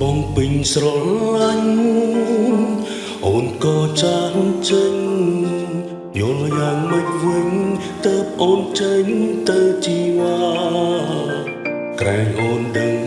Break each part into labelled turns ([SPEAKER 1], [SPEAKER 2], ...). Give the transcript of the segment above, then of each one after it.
[SPEAKER 1] បងពេញស្រឡាញ់អូនក៏ចាស់ចេញយល់យ៉ាងម៉េចវិញទើបអូនចេញទៅជីវ៉ាក្រែងអូនដឹង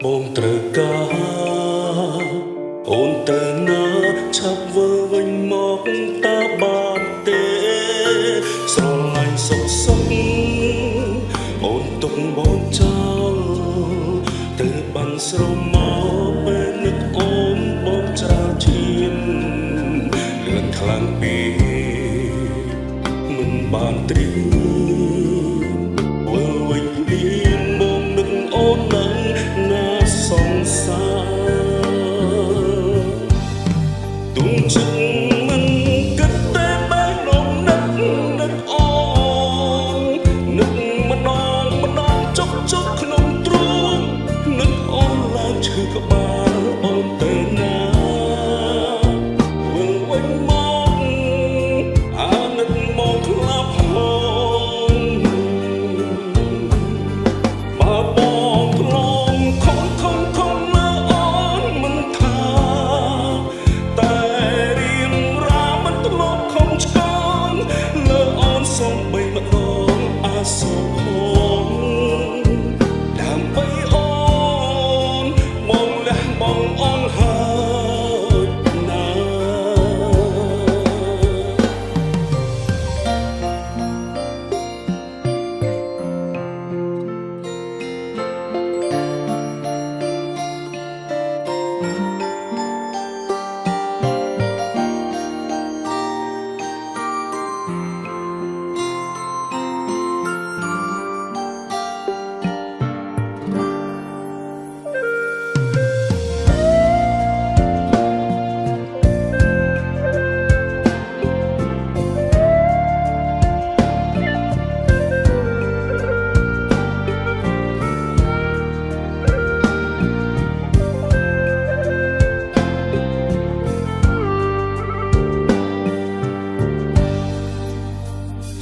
[SPEAKER 1] បងត្រូវការអូនទៅណាឆាប់វើវិញមកតើបានទេស្រឡាញ់សុខសុខអូនទុកបងចោលទៅបានស្រមកពេលនឹកអូនបងច្រាលឈាមលឿនខ្លាំងពេកមិនបានត្រៀមវើវិញភ្លាមបងនឹកអូននឹងណាសង្សារទុំចិត្តមិនគិតតែបែរនំនឹកអូននឹកម្ដងចុកក្នុងទ្រូងនឹកអូនឡើងឈឺក្បាលអូនទៅណាវិលវិញមកអាណិតមកខ្លាប់ហងបើបងធ្លងខំលើអូនមិនថាតែរៀងរាមិនធ្លាប់ខំឆ្កងលើអូនសំបីម្ដងអាសូរហងដើម្បីអូនបងលះបងអងហើយណា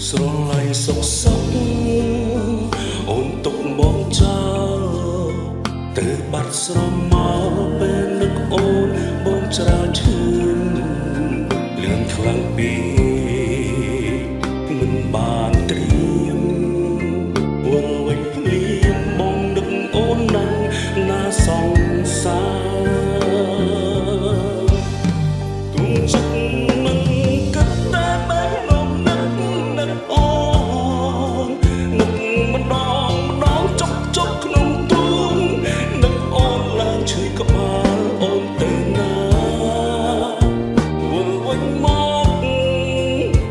[SPEAKER 1] ស្រឡាញ់សុខសុខអូនទុកបងចោលទៅបាត់ស្រមកពេលនឹកអូនបងច្រាលឈាមលឿនខ្លាំងពេកមិនបានត្រៀមវល់វិញភ្លាមបងនឹកអូនណាស់ណាសង្សារទុំចិត្តមិនគិតតែបែរនំនឹកអូននឹកម្ដងចុកក្នុងទ្រូងនឹកអូនឡើងឈឺក្បាលអូនទៅណាវិលវិញមក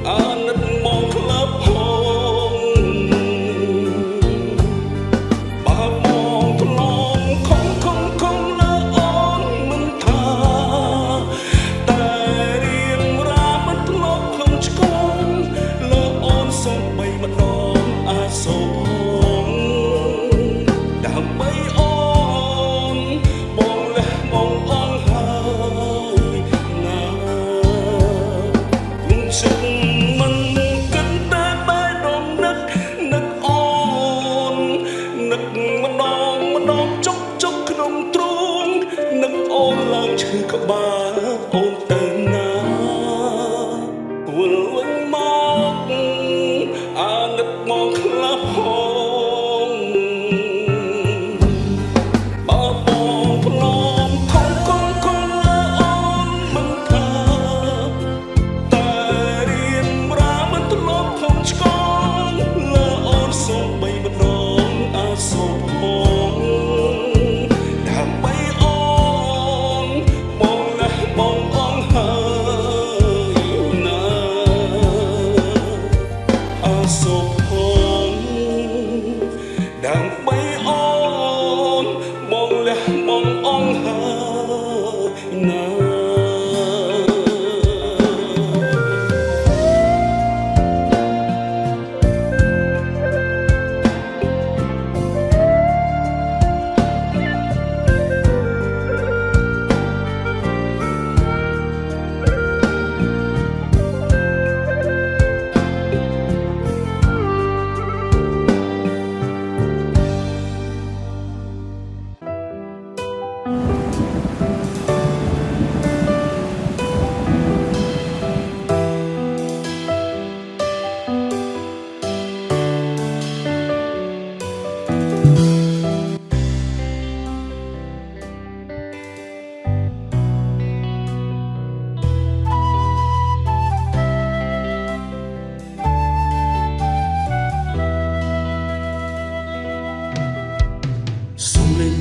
[SPEAKER 1] អាណិតមកក្លាប់ហងបើបងធ្លងខំលើអូនមិនថាតែរៀងរាមិនធ្លាប់ខំឆ្កងលើអូនសំបីម្ដងអាសូរហងដើម្បីអូនបងលះបងអងហើយណាគុំចិត្តមិនគិតតែបែរដងនឹកអូននឹកម្ដងចុកក្នុងទ្រូងនឹកអូនឡើងឈឺក្បាលអូនទៅណាវិលវិញមកអាណិតមកខ្លាប់ហងបើបងផ្លងខំលើអូនមិនថាតែរៀងរាមិនធ្លាប់ខំឆ្កងលើអូនសំបីម្ដងអាសូរហងដើម្បីអូនបងលះបងអងហើយណាអាសូរហងដើម្បីអូនបងលះបងអងហើយណា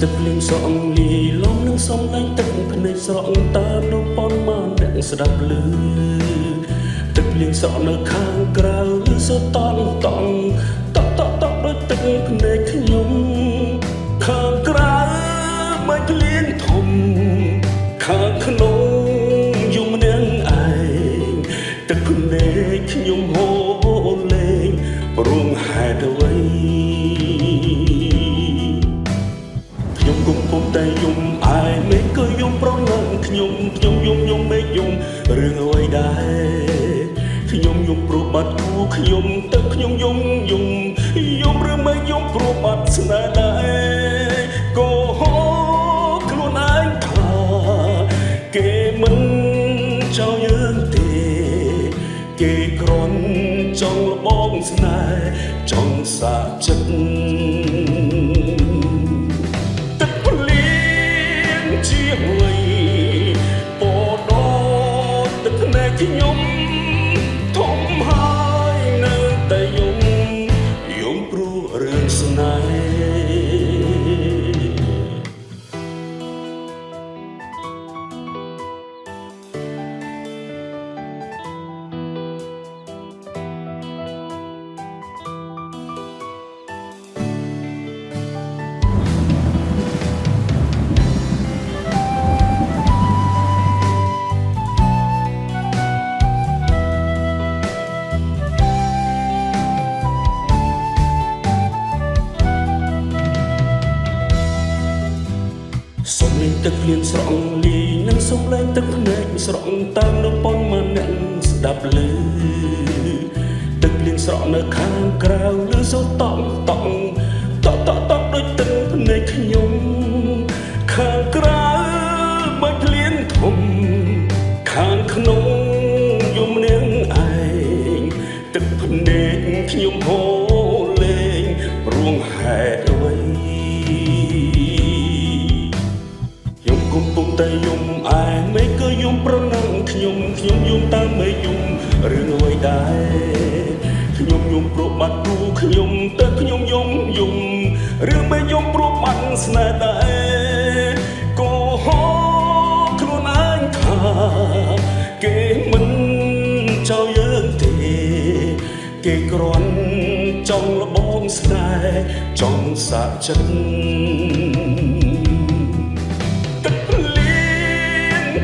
[SPEAKER 1] ទឹកភ្លៀងស្រក់លីលំនឹងសំឡេងទឹកភ្នែកស្រក់តាមនៅប៉ុនមកអ្នកស្ដាប់ឮទឹកភ្លៀងស្រក់នៅខាងក្រៅឬសូតង់តង់តក់តក់តក់ដោយទឹកភ្នែកខ្ញុំខាងក្រៅមិនភ្លៀងធំខាងក្នុងយំនាងឯងទឹកភ្នែកខ្ញុំហូរលេងព្រោះហេតុអ្វីខ្ញុំគំពុំតែយំឯងមិនក៏យំប្រងើខ្ញុំយំមិនយំរឿងអ្វីដែរខ្ញុំយំព្រោះបាត់គូខ្ញុំទៅខ្ញុំយំឬមិនយំព្រោះបាត់ស្នេហ៍ដែរក៏ហូរខ្លួនឯងថាគេមិនចោលយើងទេគេគ្រាន់ចង់លបងស្នេហ៍ចង់សាចិត្តខ្ញុំធំហើយនៅតែយំព្រោះរឿងស្នេហ៍សំឡេងទឹកភ្លៀងស្រក់លីនិងសំឡេងទឹកភ្នែកស្រក់តាមនៅប៉ុនមកអ្នកស្ដាប់ឮទឹកភ្លៀងស្រក់នៅខាងក្រៅឬសូតង់តក់ដោយទឹកភ្នែកខ្ញុំខាងក្រៅមិនភ្លៀងធំខាងក្នុងយំនាងឯងទឹកភ្នែកខ្ញុំហូរលេងព្រោះហេតុអ្វីកំពុងតែយំឯងមិនក៏យំប្រណាំងខ្ញុំយំតាមមិនយំរឿងអ្វីដែរខ្ញុំយំព្រោះបាត់គូខ្ញុំទៅខ្ញុំយំរឿងមិនយំព្រោះបាត់ស្នេហ៍ដែរក៏ហូរខ្លួនឯងថាគេមិនចោលយើងទេគេគ្រាន់ចង់លបងស្នេហ៍ចង់សាចិត្ត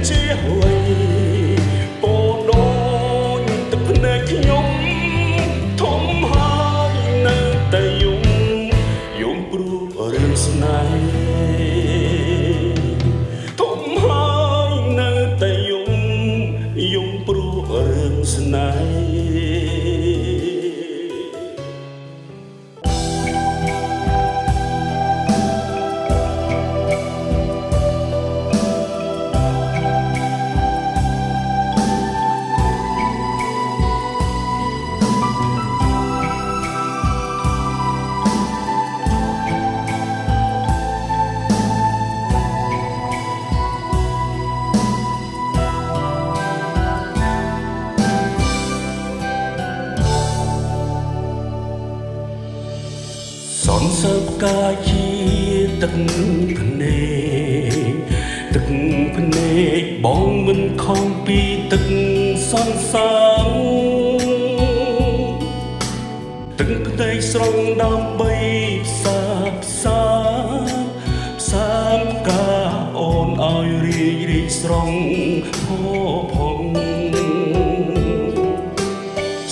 [SPEAKER 1] ជាអ្វីពោដូចទឹកភ្នែកខ្ញុំធំហើយនៅតែយំព្រោះរឿងស្នេហ៍ធំហើយនៅតែយំព្រោះរឿងស្នេហ៍សនសើបកាយជាទឹកភ្នែកបងមិនខំពីទឹកសនសាមទឹកភ្នែកស្រងដើម្បីផ្សាមការអូនឲ្យរីកស្រងផង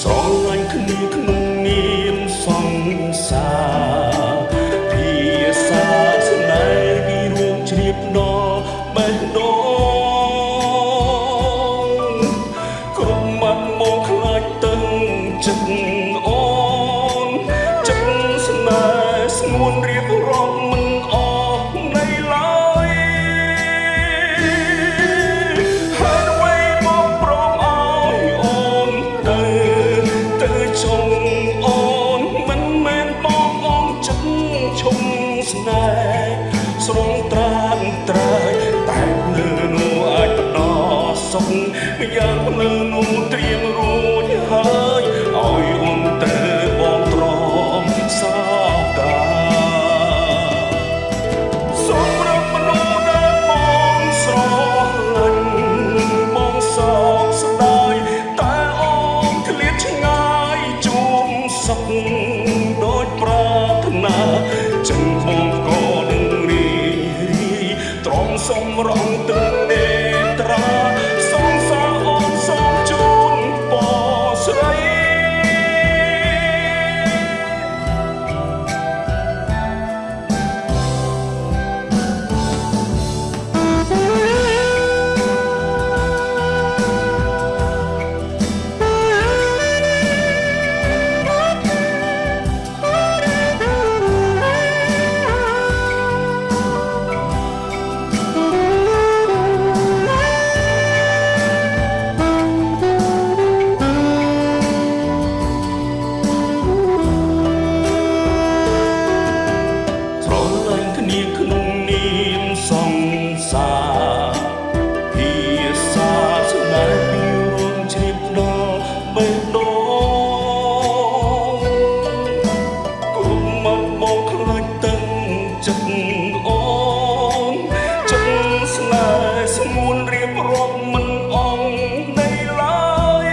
[SPEAKER 1] ស្រឡាញ់គ្នាក្នុងនាមសង្សារភាសាស្នេហ៍ពីរួមជ្រាបដល់បេះដូងក្រុមមាត់មកខ្លាចតឹងចិត្តអូនចិត្តស្នេហ៍ស្ងួនរៀបរាប់មិនអស់នៃឡើយហើយអ្វីមកព្រមឲ្យអូនទៅចង់អូនមិនមែនបងអូនចិត្តឈុំស្នេហ៍ស្រងត្រាំត្រើយតែភ្លើនោះអាចផ្ដោសុខយ៉ាងភ្លើនោះត្រៀមរួចហើយឲ្យអូនទៅបងទ្រាំសោកាស្រ សំរងទឹកនេត្រាសងសាអូនសូមជូនពរស្រីក្នុងនាមសង្សារភាសាស្នេហ៍ពីរួមជ្រាបដល់បេះដូងគុំមកមកខ្លាចទឹកចិត្តអូនចិត្តស្នេហ៍ស្ងួនរៀបរាប់មិនអងនៃឡើយ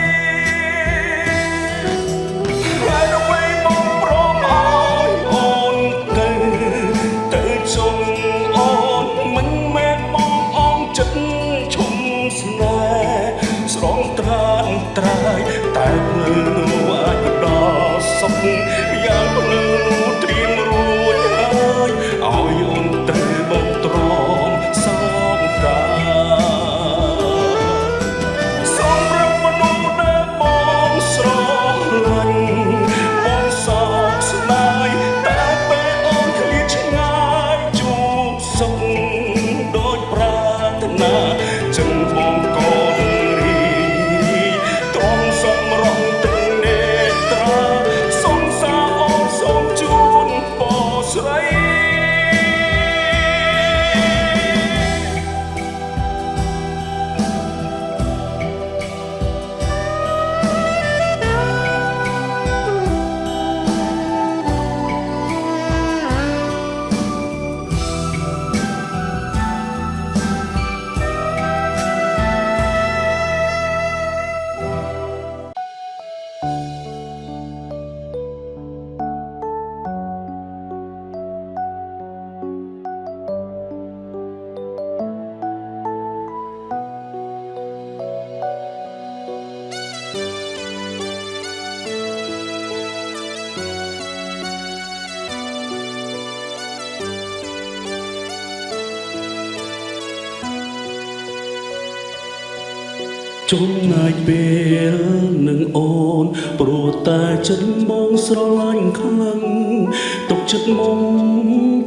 [SPEAKER 1] ហើយអ្វីមកព្រមឲ្យអូនទៅចុងមិនមែនបងអងចិត្តឈុំស្នេហ៍ស្រងត្រានត្រាយតែភ្លឺនោះអាចដល់សុខយ៉ាងភ្លឺនោះត្រៀមរួចហើយឲ្យអូនត្រូវមកទ្រាំសងកាសម្រាប់មនុស្សដែលបងស្រឡាញ់បងសោកស្ដាយតែពេលអូនឃ្លាតឆ្ងាយជួបសុខដូចប្រាថ្នាចឹងបងក៏រីទ្រាំសំរងទឹកនេត្រាសងសាអូនសូមជូនពរស្រីចំណាយពេលនឹងអូនព្រោះតែចិត្តបងស្រឡាញ់ខ្លាំងទុកចិត្តមក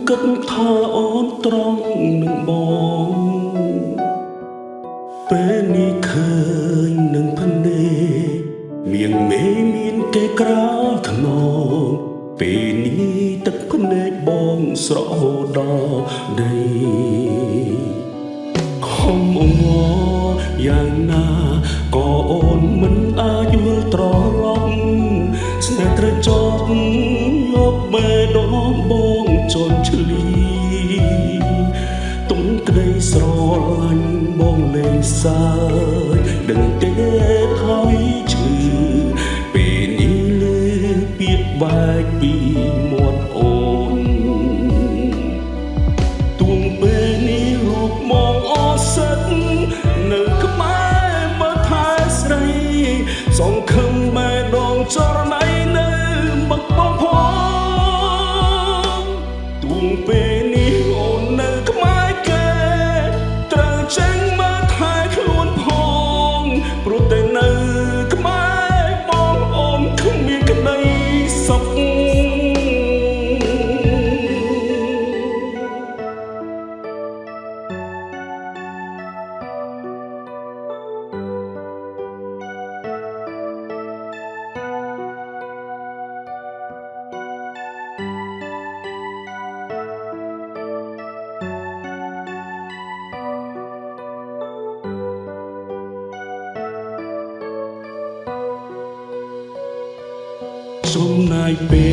[SPEAKER 1] គិតថាអូនត្រង់នឹងបងពេលនេះឃើញនឹងភ្នែកមានមេមានគេក្រៅខ្នងពេលនេះទឹកភ្នែកបងស្រក់ហូរដល់ដីខំអងយ៉ាងណាក៏អូនមិនអាចវិលត្រឡប់ស្នេហ៍ត្រូវចប់យកបេះដូងបងជន់ឈ្លីទុំក្តីស្រឡាញ់បងលេងសើចដឹងទេថាវិឈឺពេលនេះលើពាក្យបែកពីមាត់អូនទួងពេលនេះរូបមកអសិតនៅក្បែរមើលថែស្រីសង្ឃឹមបេះដូងចរណៃនៅមកបងផងទួងពេលនេះអូននៅក្បែរគេត្រូវចេញមកថែខ្លួនផងព្រោះតែនៅក្បែរបងអូនគ្មានក្តីសុខចំណាយពេ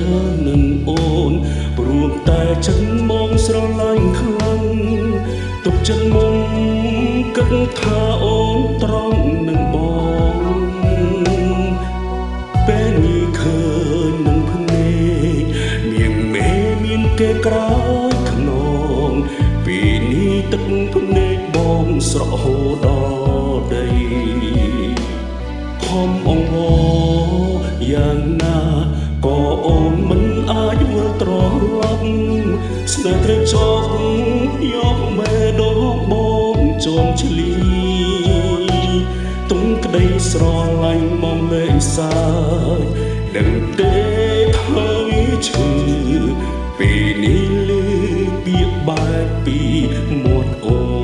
[SPEAKER 1] លនឹងអូនព្រោះតែចិត្តមកស្រឡាញ់ខ្លាំងទុកចិត្តមុំគិតថាអូនត្រង់នឹងបងពេលនេះឃើញនឹងភ្នែកមានមេមានគេក្រោយខ្នងពេលនេះ ទឹកភ្នែកបងស្រក់ហូរដល់ដីខំអង្វរយ៉ាងណាក៏អូនមិនអាចវិលត្រឡប់ស្នេហ៍ត្រេកចោកយកមេដងបងជន់ឈ្លីទុំក្តីស្រឡាញ់មកលេងសាយដឹងទេថាវាឈឺពេលនេះលឺពាក្យបែកពីមាត់អូ